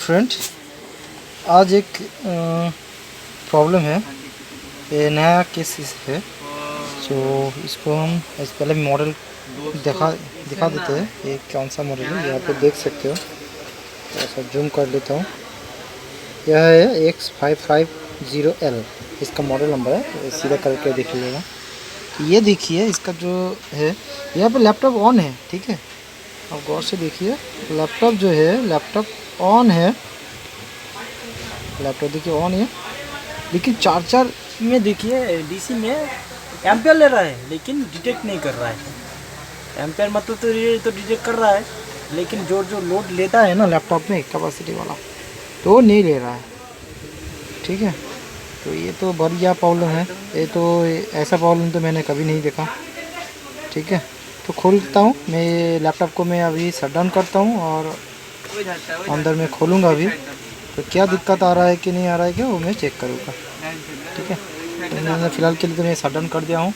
Friend, आज एक problem है। ये नया केस है, तो इसको हम पहले मॉडल दिखा देते हैं। ये कौन सा मॉडल है, यहाँ पे देख सकते हो। ऐसा जूम कर लेता हूँ। यह है X550L, इसका मॉडल नंबर है। सीधा करके देख लीजिएगा। ये देखिए, इसका जो है यहाँ पे लैपटॉप ऑन है, ठीक है। अब गौर से देखिए, लैपटॉप जो है, लैपटॉप ऑन है। लैपटॉप देखिए ऑन है, लेकिन चार्जर में देखिए डीसी में एम्पेयर ले रहा है, लेकिन डिटेक्ट नहीं कर रहा है। एम्पेयर मतलब तो डिटेक्ट कर रहा है, लेकिन जो लोड लेता है ना लैपटॉप में कैपेसिटी वाला, तो वो नहीं ले रहा है, ठीक है। तो ये तो बढ़िया प्रॉब्लम है। ये तो ऐसा प्रॉब्लम तो मैंने कभी नहीं देखा, ठीक है। तो खोलता हूँ मैं लैपटॉप को, मैं अभी शट डाउन करता हूँ और अंदर में खोलूँगा अभी। तो क्या दिक्कत आ रहा है कि नहीं आ रहा है, क्या वो मैं चेक करूँगा, ठीक है। तो मैंने फ़िलहाल के लिए तो मैं शट डाउन कर दिया हूँ,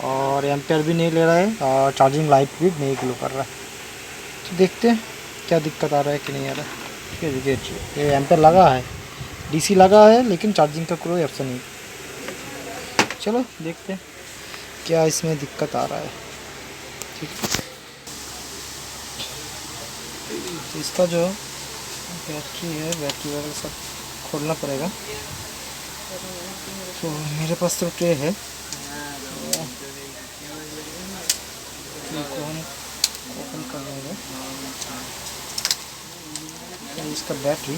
और एम्पेयर भी नहीं ले रहा है, और चार्जिंग लाइट भी नहीं ग्लो कर रहा है। तो देखते हैं क्या दिक्कत आ रहा है कि नहीं आ रहा है। ठीक है, देखिए ये एम्पेयर लगा है, डीसी लगा है, लेकिन चार्जिंग का कोई ऑप्शन नहीं। चलो देखते हैं क्या इसमें दिक्कत आ रहा है, ठीक है। तो इसका जो बैटरी है, बैटरी वगैरह सब खोलना पड़ेगा। तो मेरे पास तो ट्रे है, इसको हम ओपन कर लेंगे। तो इसका बैटरी,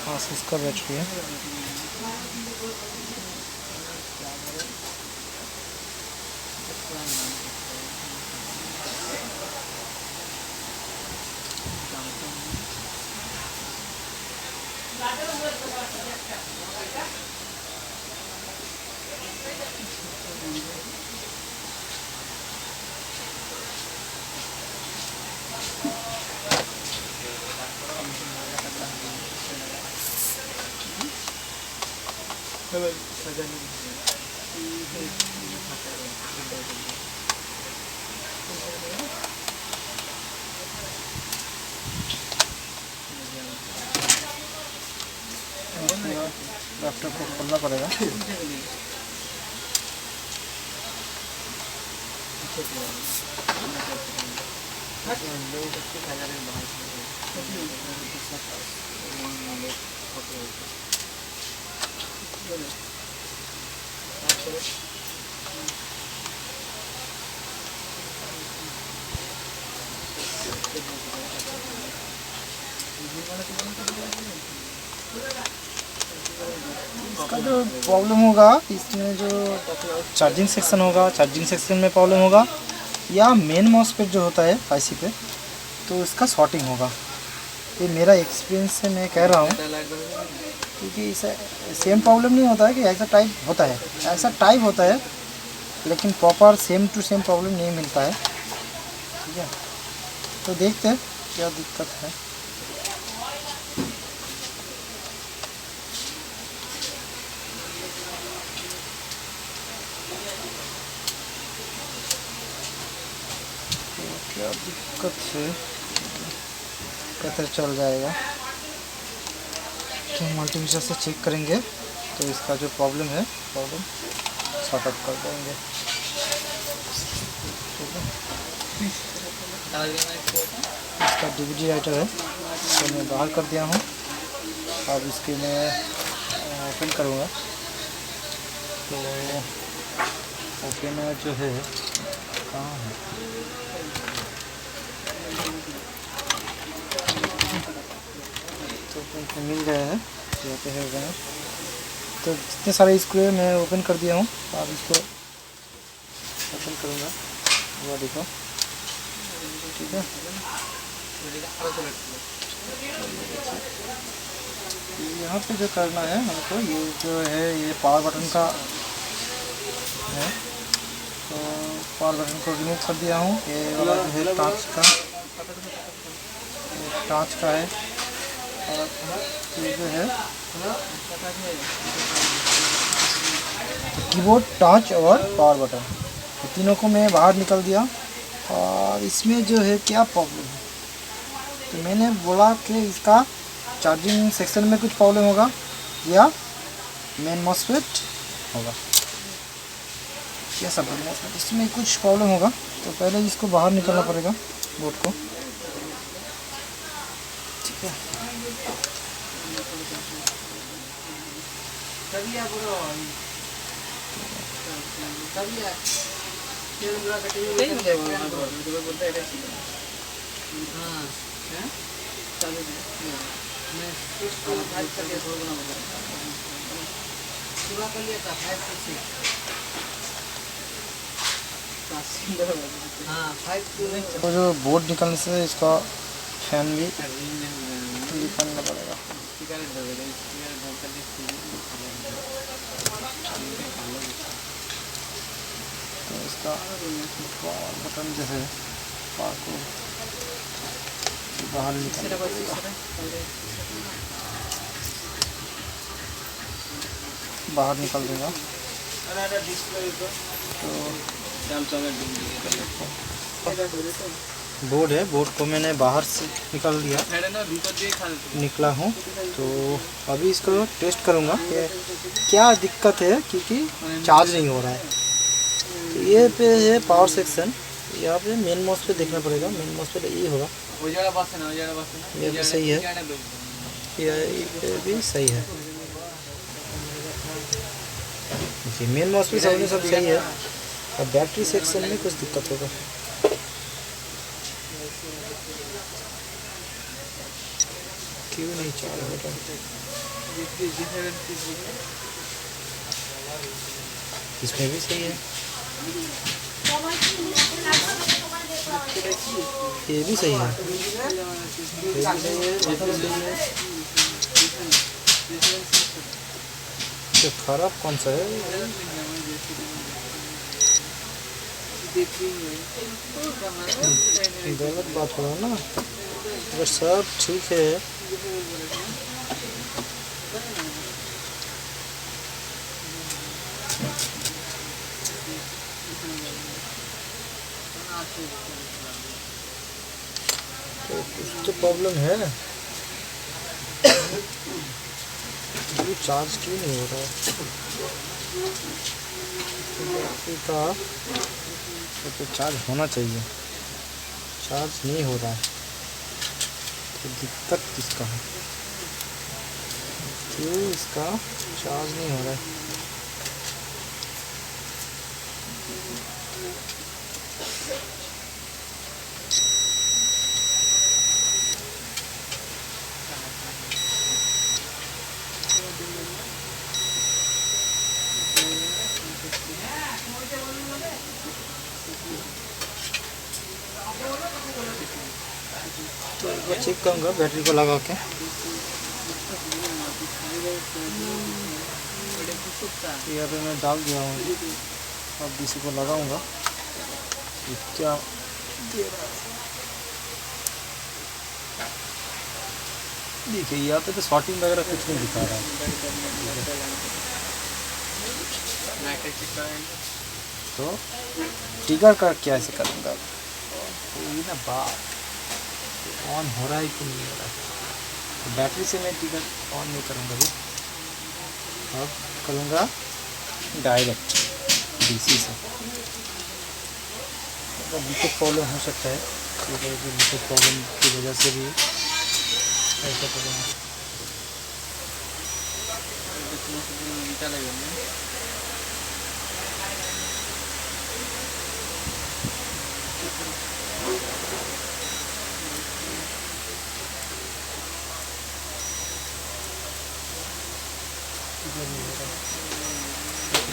हाँ इसका बैटरी है। लैपटॉप को खोलना पड़ेगा। इसका जो प्रॉब्लम होगा, इसमें जो चार्जिंग सेक्शन होगा, चार्जिंग सेक्शन में प्रॉब्लम होगा, या मेन मॉसफेट जो होता है आईसी पे, तो इसका शॉर्टिंग होगा। ये मेरा एक्सपीरियंस से मैं कह रहा हूँ, क्योंकि इसे सेम प्रॉब्लम नहीं होता है कि ऐसा टाइप होता है, ऐसा टाइप होता है, लेकिन proper same to same problem नहीं मिलता है, ठीक है। तो देखते हैं क्या दिक्कत है। क्या दिक्कत है, कैसे चल जाएगा। तो मल्टीमीटर से चेक करेंगे, तो इसका जो प्रॉब्लम है, प्रॉब्लम सॉर्ट आउट कर देंगे, ठीक है। इसका डीवीडी राइटर है, तो मैं बाहर कर दिया हूँ। अब इसके मैं ओपन करूँगा। तो ओपनर जो है कहाँ है, तो मिल गया है, यहाँ पे है ओपनर। तो जितने सारे स्क्रू मैं ओपन कर दिया हूँ। अब इसको ओपन करूँगा, वो देखो, ठीक है। यहाँ पे जो करना है हमको, ये जो है ये पावर बटन का है, तो पावर बटन को रिमूव कर दिया हूँ। ये वाला जो है टाच का है, और ये जो है कीबोर्ड, टच और पावर बटन, तीनों को मैं बाहर निकल दिया। और इसमें जो है क्या प्रॉब्लम है, तो मैंने बोला कि इसका चार्जिंग सेक्शन में कुछ प्रॉब्लम होगा या मेन मॉसफेट होगा, कैसा प्रॉब्लम मॉसफेट इसमें कुछ प्रॉब्लम होगा। तो पहले इसको बाहर निकालना पड़ेगा बोर्ड को, ठीक है। तो जो बोर्ड निकलने से इसका फैन भी निकालना पड़ेगा। तो इसका बटन जो है को बाहर निकालना पड़ेगा, बाहर निकल देगा। तो बोर्ड है, बोर्ड को मैंने बाहर से निकाल दिया, निकला हूँ। तो अभी इसको टेस्ट करूँगा कि क्या दिक्कत है, क्योंकि चार्ज नहीं हो रहा है। तो ये पे है पावर सेक्शन, यहाँ पे मेन मॉस पे देखना पड़ेगा, मेन मॉस पे ये होगा, ये भी सही है, ये भी सही है जी। मेन मॉस पे सब सही है। अब बैटरी सेक्शन में कुछ दिक्कत होगा। क्यों नहीं चार्ज हो रहा? इसमें भी सही है, ये भी सही है, ये भी सही है, ये भी सही है। तो खराब कौन सा है? गलत बात हो रहा है ना, अगर सब ठीक है तो कुछ तो प्रॉब्लम है। ये चार्ज क्यों नहीं हो रहा है? बैटरी का तो चार्ज होना चाहिए, चार्ज नहीं हो रहा है, तो दिक्कत किसका है? क्यों इसका चार्ज नहीं हो रहा है? तो एक बार चेक करूँगा बैटरी को लगा के। यहाँ पे मैं डाल दिया हूँ, अब इसी को लगाऊंगा क्या दे रहा है। देखिए यहाँ पे तो शॉर्टिंग वगैरह कुछ नहीं दिखा रहा है। तो ट्रिगर का क्या ऐसे करूँगा, तो ये ना बात ऑन हो रहा है कि नहीं हो रहा है। तो बैटरी से मैं ट्रिगर ऑन नहीं करूँगा अभी, अब करूँगा डायरेक्ट डीसी से। तो ब्लूटूथ प्रॉब्लम हो सकता है, ब्लूटूथ प्रॉब्लम की वजह से भी ऐसा प्रॉब्लम है।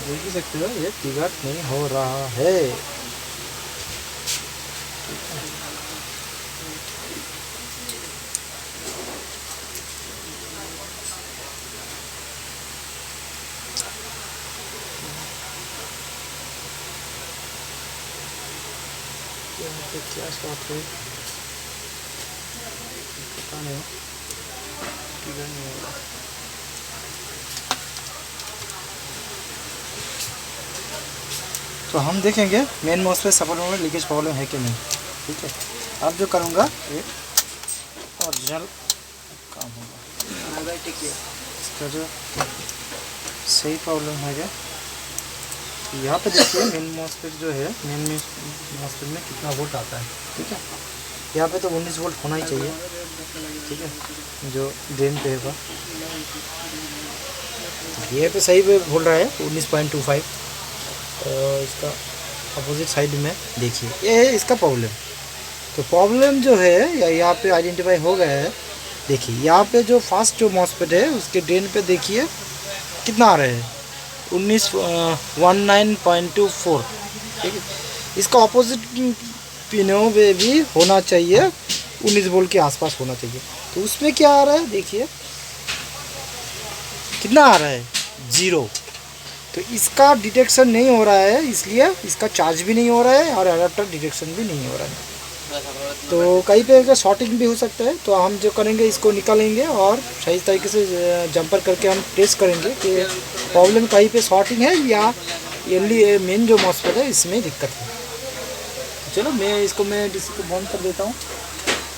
देख ही सकते हो ये ट्रिगर नहीं हो रहा है। यहाँ पे क्या शॉट है पता नहीं, ट्रिगर नहीं हो रहा। तो हम देखेंगे मेन मॉस पे सफर में लीकेज प्रॉब्लम है कि नहीं, ठीक है। अब जो करूँगा ये ओरिजिनल काम होगा। इसका जो सही प्रॉब्लम है क्या, यहाँ पे देखिए मेन मॉस्फेट जो है, मेन मॉस्फेट में कितना वोल्ट आता है। ठीक है, यहाँ पे तो 19 वोल्ट होना ही चाहिए। ठीक है, जो ड्रेन पे होगा ये पे सही पे बोल रहा है 19.25। इसका अपोजिट साइड में देखिए ये है इसका प्रॉब्लम। तो प्रॉब्लम जो है यहाँ पे आइडेंटिफाई हो गया है। देखिए यहाँ पे जो फर्स्ट जो मॉस्फेट है उसके ड्रेन पे देखिए कितना आ रहा है 19.24। ठीक है, इसका अपोजिट पिनों पे भी होना चाहिए 19 वोल्ट के आसपास होना चाहिए। तो उसमें क्या आ रहा है देखिए कितना आ रहा है 0। तो इसका डिटेक्शन नहीं हो रहा है, इसलिए इसका चार्ज भी नहीं हो रहा है और अडाप्टर डिटेक्शन भी नहीं हो रहा है। तो कहीं पे शॉर्टिंग भी हो सकता है। तो हम जो करेंगे इसको निकालेंगे और सही तरीके से जंपर करके हम टेस्ट करेंगे कि प्रॉब्लम कहीं पे शॉर्टिंग है या ये मेन जो मॉस्फेट है इसमें दिक्कत है। चलो मैं इसको डीसी को बंद कर देता हूँ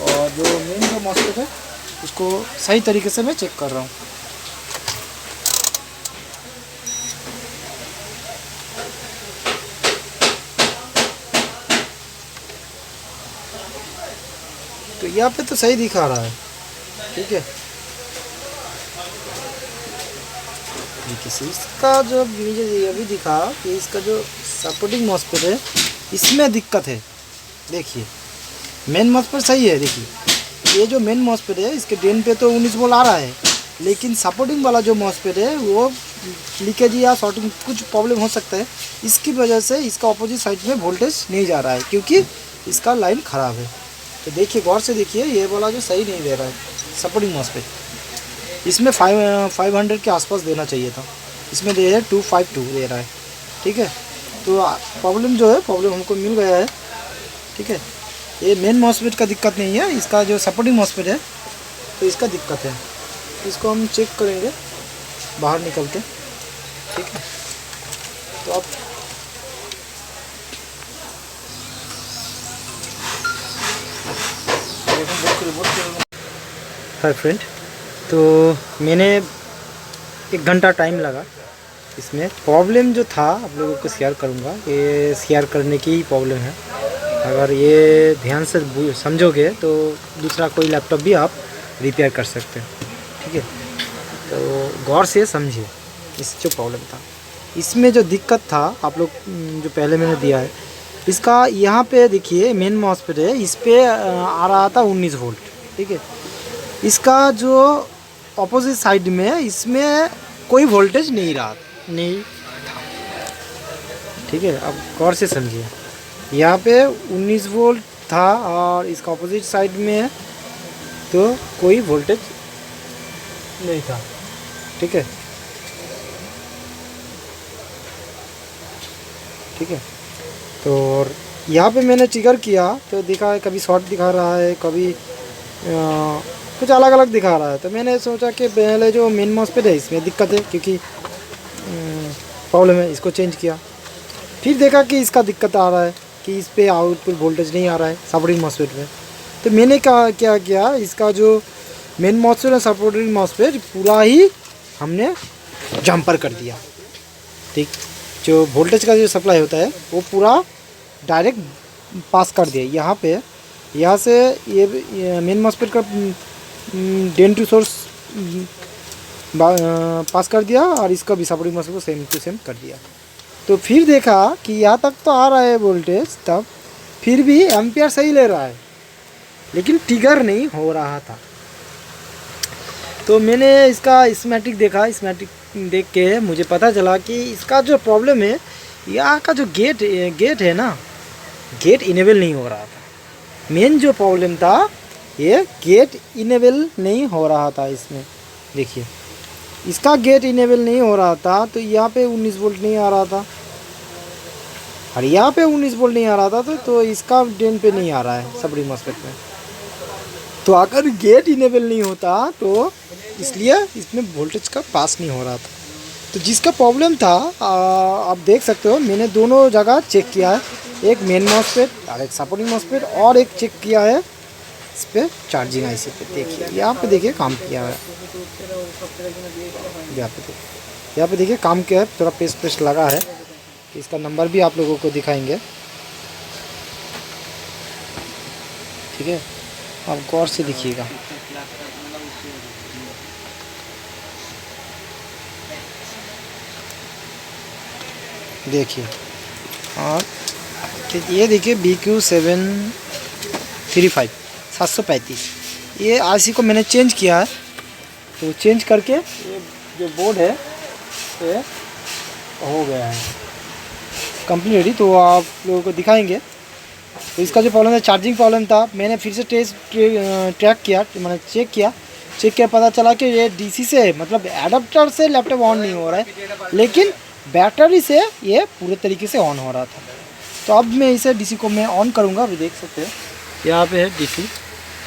और जो मेन जो मॉस्फेट है उसको सही तरीके से मैं चेक कर रहा हूँ। तो यहाँ पे तो सही दिखा रहा है। ठीक है, इसका जो मुझे अभी दिखा कि इसका जो सपोर्टिंग मॉस्फेट है इसमें दिक्कत है। देखिए मेन मॉस्फेट सही है। देखिए ये जो मेन मॉस्फेट है इसके ड्रेन पे तो 19 वोल्ट आ रहा है, लेकिन सपोर्टिंग वाला जो मॉस्फेट है वो लीकेज या शॉर्टिंग कुछ प्रॉब्लम हो सकता है। इसकी वजह से इसका अपोजिट साइड में वोल्टेज नहीं जा रहा है क्योंकि इसका लाइन ख़राब है। तो देखिए गौर से देखिए ये वाला जो सही नहीं दे रहा है सपोर्टिंग मॉस्फेट, इसमें 500 के आसपास देना चाहिए था, इसमें दे रहा है 252 दे रहा है। ठीक है, तो प्रॉब्लम जो है प्रॉब्लम हमको मिल गया है। ठीक है, ये मेन मॉस्फेट का दिक्कत नहीं है, इसका जो सपोर्टिंग मॉस्फेट है तो इसका दिक्कत है। इसको हम चेक करेंगे बाहर निकल के। ठीक है, तो अब हाय फ्रेंड, तो मैंने 1 घंटा टाइम लगा इसमें। प्रॉब्लम जो था आप लोगों को शेयर करूंगा, ये शेयर करने की ही प्रॉब्लम है। अगर ये ध्यान से समझोगे तो दूसरा कोई लैपटॉप भी आप रिपेयर कर सकते हैं। ठीक है, तो गौर से समझिए इस जो प्रॉब्लम था। इसमें जो दिक्कत था आप लोग जो पहले मैंने दिया है इसका यहाँ पे देखिए मेन मॉस्फेट है, इस पे आ रहा था 19 वोल्ट। ठीक है, इसका जो अपोजिट साइड में इसमें कोई वोल्टेज नहीं था। ठीक है, अब गौर से समझिए यहाँ पे 19 वोल्ट था और इसका अपोजिट साइड में तो कोई वोल्टेज नहीं था। ठीक है, ठीक है, तो यहाँ पे मैंने ट्रिगर किया तो दिखा है कभी शॉर्ट दिखा रहा है, कभी कुछ अलग अलग दिखा रहा है। तो मैंने सोचा कि पहले जो मेन मॉस्फेट है इसमें दिक्कत है क्योंकि प्रॉब्लम है, इसको चेंज किया। फिर देखा कि इसका दिक्कत आ रहा है कि इस पे आउटपुट वोल्टेज नहीं आ रहा है सपोर्टिंग मॉस्फेट में। तो मैंने क्या किया, इसका जो मेन मॉस्फेट है सपोर्टिंग मॉस्फेट पूरा ही हमने जंपर कर दिया। ठीक, जो वोल्टेज का जो सप्लाई होता है वो पूरा डायरेक्ट पास कर दिया यहाँ पे। यहाँ से ये मेन मॉस्फेट का ड्रेन टू सोर्स पास कर दिया और इसका भी सपोर्टिंग मॉस्फेट को सेम टू सेम कर दिया। तो फिर देखा कि यहाँ तक तो आ रहा है वोल्टेज, तब फिर भी एम्पियर सही ले रहा है लेकिन ट्रिगर नहीं हो रहा था। तो मैंने इसका स्कीमेटिक देखा, स्कीमेटिक देख के मुझे पता चला कि इसका जो प्रॉब्लम है यहाँ का जो गेट है ना, गेट इनेबल नहीं हो रहा था। मेन जो प्रॉब्लम था ये गेट इनेबल नहीं हो रहा था। इसमें देखिए इसका गेट इनेबल नहीं हो रहा था तो यहाँ पे 19 वोल्ट नहीं आ रहा था और यहाँ पे 19 वोल्ट नहीं आ रहा था तो इसका ड्रेन पे नहीं आ रहा है सपोर्टिंग मॉस्फेट में। तो अगर गेट इनेबल नहीं होता तो इसलिए इसमें वोल्टेज का पास नहीं हो रहा था। तो जिसका प्रॉब्लम था आप देख सकते हो मैंने दोनों जगह चेक किया है, एक मेन मॉस्फेट और एक सपोर्टिंग मॉस्फेट, और एक चेक किया है इस पर चार्जिंग आईसी पे देखिए, यहाँ पे देखिए काम किया है। यहाँ पे देखिए काम किया है, थोड़ा पेस्ट लगा है। इसका नंबर भी आप लोगों को दिखाएंगे, ठीक है। आप गौर से देखिएगा। देखिए, और ये देखिए BQ735 735, ये आईसी को मैंने चेंज किया है। तो चेंज करके ये जो बोर्ड है ये हो गया है कंप्लीट रेडी। तो आप लोगों को दिखाएंगे। तो इसका जो प्रॉब्लम था, चार्जिंग प्रॉब्लम था, मैंने फिर से ट्रैक किया, मैंने चेक किया, पता चला कि ये डीसी से मतलब एडाप्टर से लैपटॉप ऑन नहीं हो रहा है, लेकिन बैटरी से ये पूरे तरीके से ऑन हो रहा था। तो अब मैं इसे डीसी को मैं ऑन करूँगा। अभी देख सकते हैं यहाँ पे है डीसी।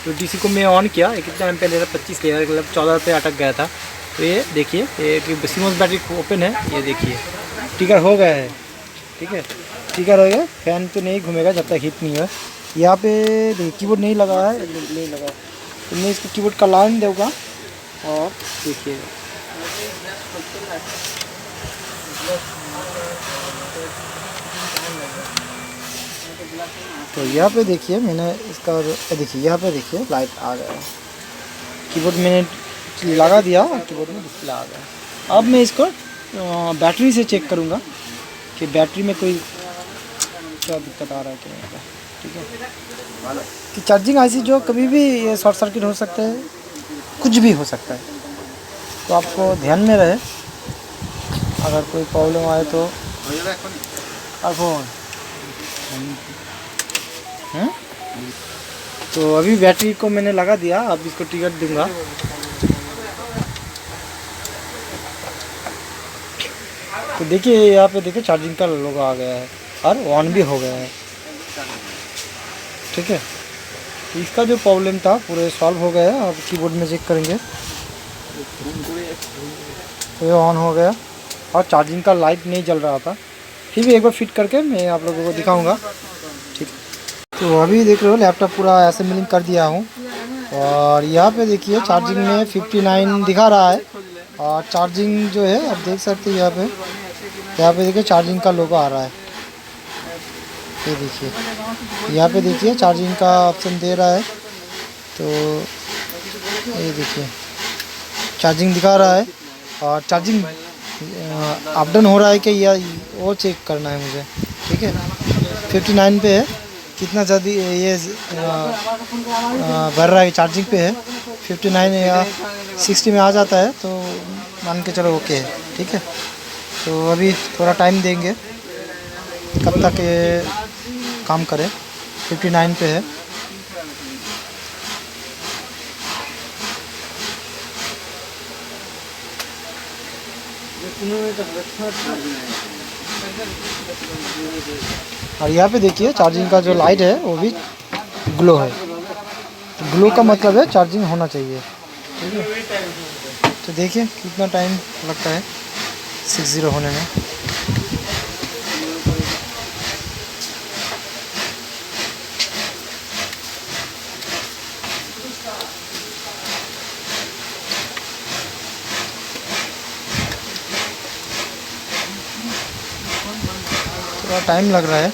तो डीसी को मैं ऑन किया, ये कितना एम्पेयर ले रहा, 25 ले रहा, मतलब 14 पे अटक गया था। तो ये देखिए, ये सीमोस बैटरी ओपन है, ये देखिए टिकर हो गया है, ठीक है, टिकर हो गया। फैन तो नहीं घूमेगा जब तक हीट नहीं है। यहाँ पे देखिए कीबोर्ड नहीं लगा है, नहीं लगा। तो मैं इसको कीबोर्ड का लाइन दूँगा और देखिएगा। तो यहाँ पे देखिए मैंने इसका देखिए, यहाँ पे देखिए लाइट आ गया, कीबोर्ड मैंने लगा दिया और कीबोर्ड में डिस्प्ले आ गया। अब मैं इसको बैटरी से चेक करूँगा कि बैटरी में कोई क्या दिक्कत आ रहा है कि नहीं, ठीक है। कि चार्जिंग आईसी जो कभी भी ये शॉर्ट सर्किट हो सकता है, कुछ भी हो सकता है। तो आपको ध्यान में रहे, अगर कोई प्रॉब्लम आए तो तो अभी बैटरी को मैंने लगा दिया। अब इसको टिकट दूंगा। तो देखिए यहाँ पे देखिए चार्जिंग का लोगो आ गया है और ऑन भी हो गया है, ठीक है। तो इसका जो प्रॉब्लम था पूरे सॉल्व हो गया है। अब कीबोर्ड में चेक करेंगे तो ये ऑन हो गया और चार्जिंग का लाइट नहीं जल रहा था। फिर भी एक बार फिट करके मैं आप लोगों को दिखाऊंगा, ठीक। तो अभी देख रहे हो लैपटॉप पूरा असेंबलिंग कर दिया हूँ और यहाँ पे देखिए चार्जिंग में 59 दिखा रहा है और चार्जिंग जो है आप देख सकते हैं यहाँ पे देखिए चार्जिंग का लोगो आ रहा है। ये देखिए यहाँ पे देखिए चार्जिंग का ऑप्शन दे रहा है। तो ये देखिए चार्जिंग दिखा रहा है और चार्जिंग अप डाउन हो रहा है कि या वो चेक करना है मुझे, ठीक है। 59 पे है, कितना ज़्यादा ये भर रहा है, चार्जिंग पे है 59 या 60 में आ जाता है तो मान के चलो ओके है, ठीक है। तो अभी थोड़ा टाइम देंगे कब तक ये काम करे। 59 पे है। और यहाँ पे देखिए चार्जिंग का जो लाइट है वो भी ग्लो है। तो ग्लो का मतलब है चार्जिंग होना चाहिए, ठीक है। तो देखिए कितना टाइम लगता है 60 होने में। थोड़ा टाइम लग रहा है।